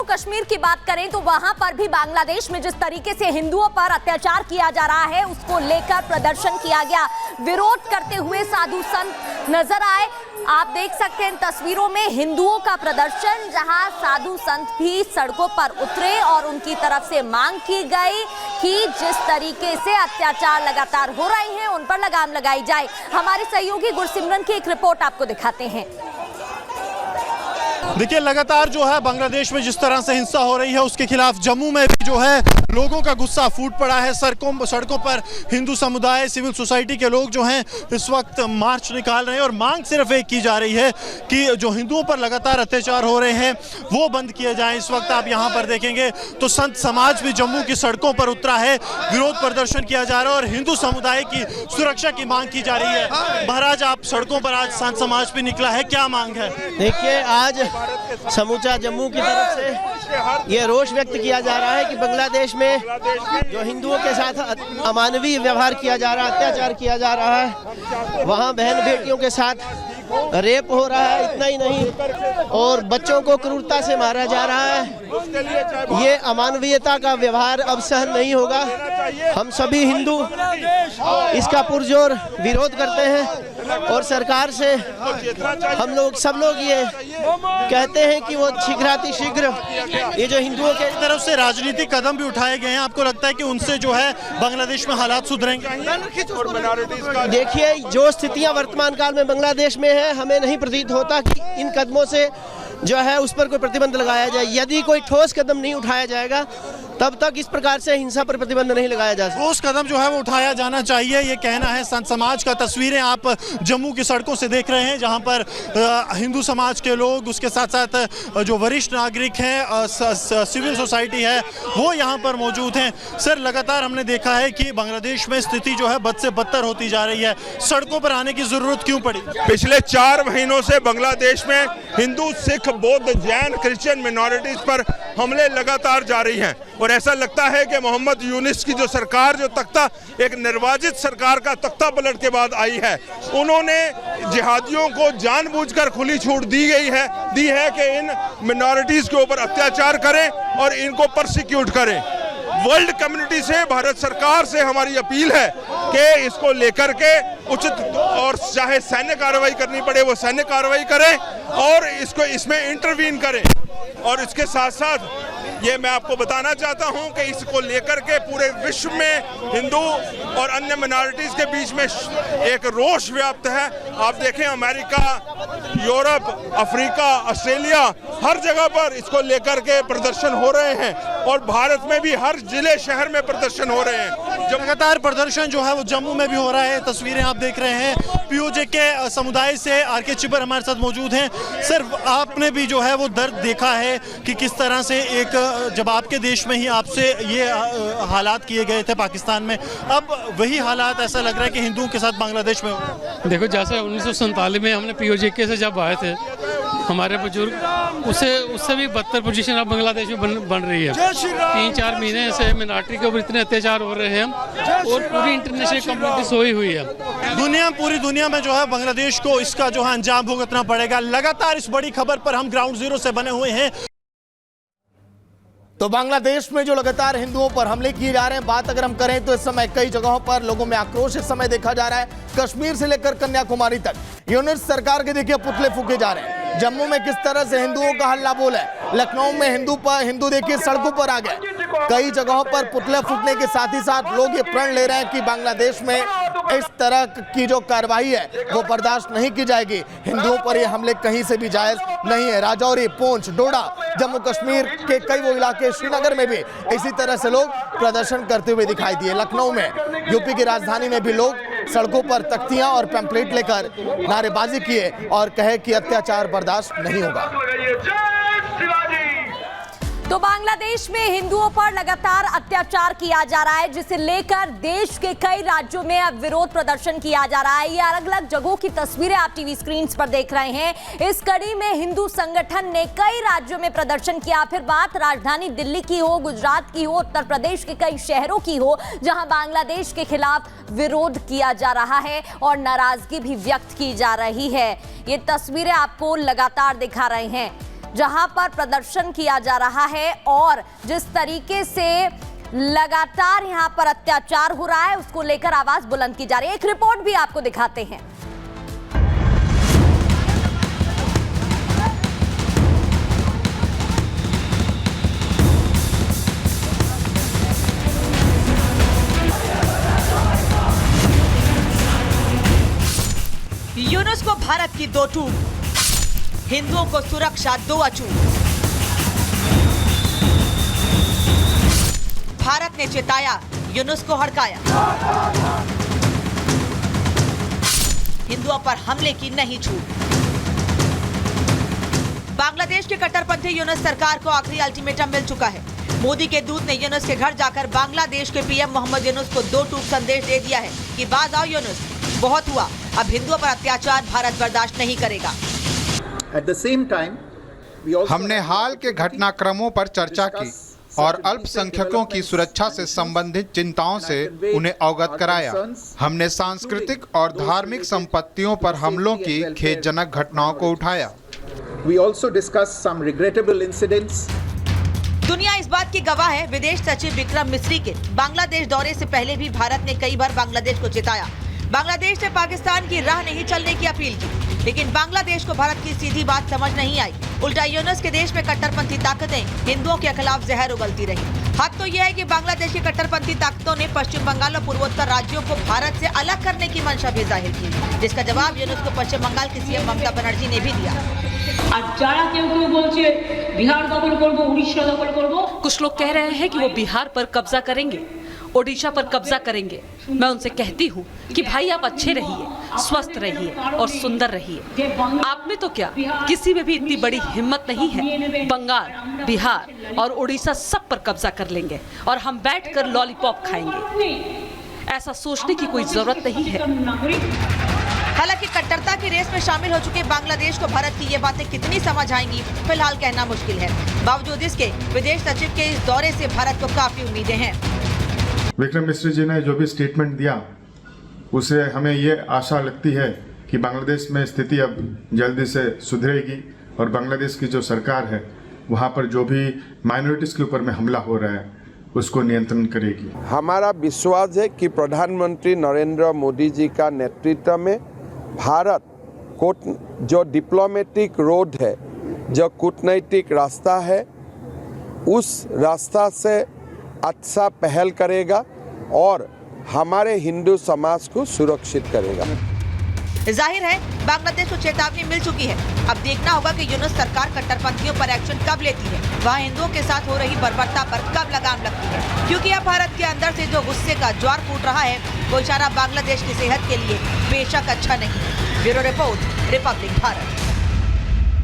कश्मीर की बात करें तो वहां पर भी बांग्लादेश में जिस तरीके से हिंदुओं पर अत्याचार किया जा रहा है उसको लेकर प्रदर्शन किया गया। विरोध करते हुए साधु संत नजर आए। आप देख सकते हैं तस्वीरों में हिंदुओं का प्रदर्शन, जहां साधु संत भी सड़कों पर उतरे और उनकी तरफ से मांग की गई कि जिस तरीके से अत्याचार लगातार हो रहे हैं उन पर लगाम लगाई जाए। हमारे सहयोगी गुरसिमरन की एक रिपोर्ट आपको दिखाते हैं। देखिए, लगातार जो है बांग्लादेश में जिस तरह से हिंसा हो रही है उसके खिलाफ जम्मू में भी जो है लोगों का गुस्सा फूट पड़ा है। सड़कों पर हिंदू समुदाय, सिविल सोसाइटी के लोग जो हैं इस वक्त मार्च निकाल रहे हैं और मांग सिर्फ एक की जा रही है कि जो हिंदुओं पर लगातार अत्याचार हो रहे हैं वो बंद किए जाएं। इस वक्त आप यहाँ पर देखेंगे तो संत समाज भी जम्मू की सड़कों पर उतरा है, विरोध प्रदर्शन किया जा रहा है और हिंदू समुदाय की सुरक्षा की मांग की जा रही है। महाराज, आप सड़कों पर आज संत समाज भी निकला है, क्या मांग है? देखिए, आज समूचा जम्मू की तरफ से ये रोष व्यक्त किया जा रहा है कि बांग्लादेश में जो हिंदुओं के साथ अमानवीय व्यवहार किया जा रहा है, अत्याचार किया जा रहा है, वहाँ बहन बेटियों के साथ रेप हो रहा है, इतना ही नहीं और बच्चों को क्रूरता से मारा जा रहा है। ये अमानवीयता का व्यवहार अब सहन नहीं होगा। हम सभी हिंदू इसका पुरजोर विरोध करते हैं और सरकार से हम लोग सब लोग ये कहते हैं कि वो शीघ्र ये जो हिंदुओं के तरफ से राजनीतिक कदम भी उठाए गए हैं, आपको लगता है कि उनसे जो है बांग्लादेश में हालात सुधरेंगे? देखिए, जो स्थितियां वर्तमान काल में बांग्लादेश में है, हमें नहीं प्रतीत होता कि इन कदमों से जो है उस पर कोई प्रतिबंध लगाया जाए। यदि कोई ठोस कदम नहीं उठाया जाएगा तब तक इस प्रकार से हिंसा पर प्रतिबंध नहीं लगाया जा सकता। ठोस कदम जो है वो उठाया जाना चाहिए, ये कहना है संत समाज का। तस्वीरें आप जम्मू की सड़कों से देख रहे हैं जहां पर हिंदू समाज के लोग, उसके साथ साथ जो वरिष्ठ नागरिक हैं, सिविल सोसाइटी है, वो यहाँ पर मौजूद हैं। सर, लगातार हमने देखा है कि बांग्लादेश में स्थिति जो है बद से बदतर होती जा रही है, सड़कों पर आने की जरूरत क्यों पड़ी? पिछले 4 महीनों से बांग्लादेश में हिंदू, सिख, बौद्ध, जैन, क्रिश्चियन माइनॉरिटीज पर हमले लगातार जारी हैं और ऐसा लगता है कि मोहम्मद यूनिस की जो सरकार, जो तख्ता, एक निर्वाचित सरकार का तख्ता पलट के बाद आई है, उन्होंने जिहादियों को जानबूझकर खुली छूट दी है कि इन मिनॉरिटीज के ऊपर अत्याचार करें और इनको परसिक्यूट करें। वर्ल्ड कम्युनिटी से, भारत सरकार से हमारी अपील है कि इसको लेकर के उचित और चाहे सैन्य कार्रवाई करनी पड़े वो सैन्य कार्रवाई करें और इसमें इंटरवीन करें। और इसके साथ साथ ये मैं आपको बताना चाहता हूं कि इसको लेकर के पूरे विश्व में हिंदू और अन्य माइनॉरिटीज के बीच में एक रोष व्याप्त है। आप देखें, अमेरिका, यूरोप, अफ्रीका, ऑस्ट्रेलिया, हर जगह पर इसको लेकर के प्रदर्शन हो रहे हैं और भारत में भी हर जिले शहर में प्रदर्शन हो रहे हैं। जब लगातार प्रदर्शन जो है वो जम्मू में भी हो रहा है, तस्वीरें आप देख रहे हैं। पीओजे के समुदाय से आर.के. चिब्बर हमारे साथ मौजूद हैं। सर, आपने भी जो है वो दर्द देखा है कि किस तरह से एक, जब आपके देश में ही आपसे ये हालात किए गए थे पाकिस्तान में, अब वही हालात ऐसा लग रहा है कि हिंदुओं के साथ बांग्लादेश में हो। देखो, जैसे 1947 में हमने पीओजे से जब आए थे हमारे बुजुर्ग, उससे भी बदतर पोजीशन अब बांग्लादेश में बन रही है। 3-4 महीने से मिनार्टी के ऊपर इतने अत्याचार हो रहे हैं और पूरी इंटरनेशनल कम्युनिटी सोई हुई है। पूरी दुनिया में जो है बांग्लादेश को इसका जो है अंजाम भुगतना पड़ेगा। लगातार इस बड़ी खबर पर हम ग्राउंड जीरो से बने हुए हैं। तो बांग्लादेश में जो लगातार हिंदुओं पर हमले किए जा रहे हैं, बात अगर हम करें तो इस समय कई जगहों पर लोगों में आक्रोश इस समय देखा जा रहा है। कश्मीर से लेकर कन्याकुमारी तक यूनिट सरकार के देखिए पुतले फूके जा रहे हैं। जम्मू में किस तरह से हिंदुओं का हल्ला बोल है, लखनऊ में हिंदू देखिए सड़कों पर आ गए। कई जगहों पर पुतले फूटने के साथ ही साथ लोग ये प्रण ले रहे हैं कि बांग्लादेश में इस तरह की जो कार्रवाई है वो बर्दाश्त नहीं की जाएगी। हिंदुओं पर ये हमले कहीं से भी जायज नहीं है। राजौरी, पूंछ, डोडा, जम्मू कश्मीर के कई वो इलाके, श्रीनगर में भी इसी तरह से लोग प्रदर्शन करते हुए दिखाई दिए। लखनऊ में, यूपी की राजधानी में भी लोग सड़कों पर तख्तियां और पैम्पलेट लेकर नारेबाजी किए और कहे कि अत्याचार बर्दाश्त नहीं होगा। तो बांग्लादेश में हिंदुओं पर लगातार अत्याचार किया जा रहा है, जिसे लेकर देश के कई राज्यों में अब विरोध प्रदर्शन किया जा रहा है। ये अलग अलग जगहों की तस्वीरें आप टीवी स्क्रीन पर देख रहे हैं। इस कड़ी में हिंदू संगठन ने कई राज्यों में प्रदर्शन किया। फिर बात राजधानी दिल्ली की हो, गुजरात की हो, उत्तर प्रदेश के कई शहरों की हो, जहां बांग्लादेश के खिलाफ विरोध किया जा रहा है और नाराजगी भी व्यक्त की जा रही है। ये तस्वीरें आपको लगातार दिखा रहे हैं। जहां पर प्रदर्शन किया जा रहा है और जिस तरीके से लगातार यहां पर अत्याचार हो रहा है उसको लेकर आवाज बुलंद की जा रही है। एक रिपोर्ट भी आपको दिखाते हैं। यूनुस को भारत की 2 टूक, हिंदुओं को सुरक्षा 2 अचूक। भारत ने चिताया, यूनुस को हड़काया। हिंदुओं पर हमले की नहीं छूट। बांग्लादेश के कट्टरपंथी यूनुस सरकार को आखिरी अल्टीमेटम मिल चुका है। मोदी के दूत ने यूनुस के घर जाकर बांग्लादेश के पीएम मोहम्मद यूनुस को 2 टूक संदेश दे दिया है कि बाज आओ यूनुस, बहुत हुआ, अब हिंदुओं पर अत्याचार भारत बर्दाश्त नहीं करेगा। हमने हाल के घटनाक्रमों पर चर्चा की और अल्पसंख्यकों की सुरक्षा से संबंधित चिंताओं से उन्हें अवगत कराया। हमने सांस्कृतिक और धार्मिक संपत्तियों पर हमलों की खेदजनक घटनाओं को उठाया। दुनिया इस बात की गवाह है, विदेश सचिव विक्रम मिस्री के बांग्लादेश दौरे से पहले भी भारत ने कई बार बांग्लादेश को चिताया। बांग्लादेश ने पाकिस्तान की राह नहीं चलने की अपील की, लेकिन बांग्लादेश को भारत की सीधी बात समझ नहीं आई। उल्टा यूनुस के देश में कट्टरपंथी ताकतें हिंदुओं के खिलाफ जहर उगलती रही। हक तो यह है कि बांग्लादेश की कट्टरपंथी ताकतों ने पश्चिम बंगाल और पूर्वोत्तर राज्यों को भारत से अलग करने की मंशा भी जाहिर की, जिसका जवाब यूनुस को पश्चिम बंगाल की सीएम ममता बनर्जी ने भी दिया। बिहार दखल करबो, उड़ीसा दखल करबो। कुछ लोग कह रहे हैं कि वो बिहार पर कब्जा करेंगे, ओडिशा पर कब्जा करेंगे। मैं उनसे कहती हूँ कि भाई आप अच्छे रहिए, स्वस्थ रहिए और सुंदर रहिए। आप में तो क्या, किसी में भी इतनी बड़ी हिम्मत नहीं है। बंगाल, बिहार और ओडिशा सब पर कब्जा कर लेंगे और हम बैठकर लॉलीपॉप खाएंगे। ऐसा सोचने की कोई जरूरत नहीं है। हालांकि कट्टरता की रेस में शामिल हो चुके बांग्लादेश को भारत की ये बातें कितनी समझ आएंगी फिलहाल कहना मुश्किल है। बावजूद इसके विदेश सचिव के इस दौरे से भारत को काफी उम्मीदें हैं। विक्रम मिश्री जी ने जो भी स्टेटमेंट दिया उससे हमें ये आशा लगती है कि बांग्लादेश में स्थिति अब जल्दी से सुधरेगी और बांग्लादेश की जो सरकार है वहाँ पर जो भी माइनॉरिटीज़ के ऊपर में हमला हो रहा है उसको नियंत्रण करेगी। हमारा विश्वास है कि प्रधानमंत्री नरेंद्र मोदी जी का नेतृत्व में भारत को जो डिप्लोमेटिक रोड है, जो कूटनीतिक रास्ता है, उस रास्ता से अच्छा पहल करेगा और हमारे हिंदू समाज को सुरक्षित करेगा। जाहिर है बांग्लादेश को चेतावनी मिल चुकी है। अब देखना होगा कि यूनुस सरकार कट्टरपंथियों पर एक्शन कब लेती है, वहाँ हिंदुओं के साथ हो रही बर्बरता पर कब लगाम लगती है, क्योंकि अब भारत के अंदर से जो गुस्से का ज्वार फूट रहा है वो इशारा बांग्लादेश की सेहत के लिए बेशक अच्छा नहीं है। Bureau report, Republic Bharat.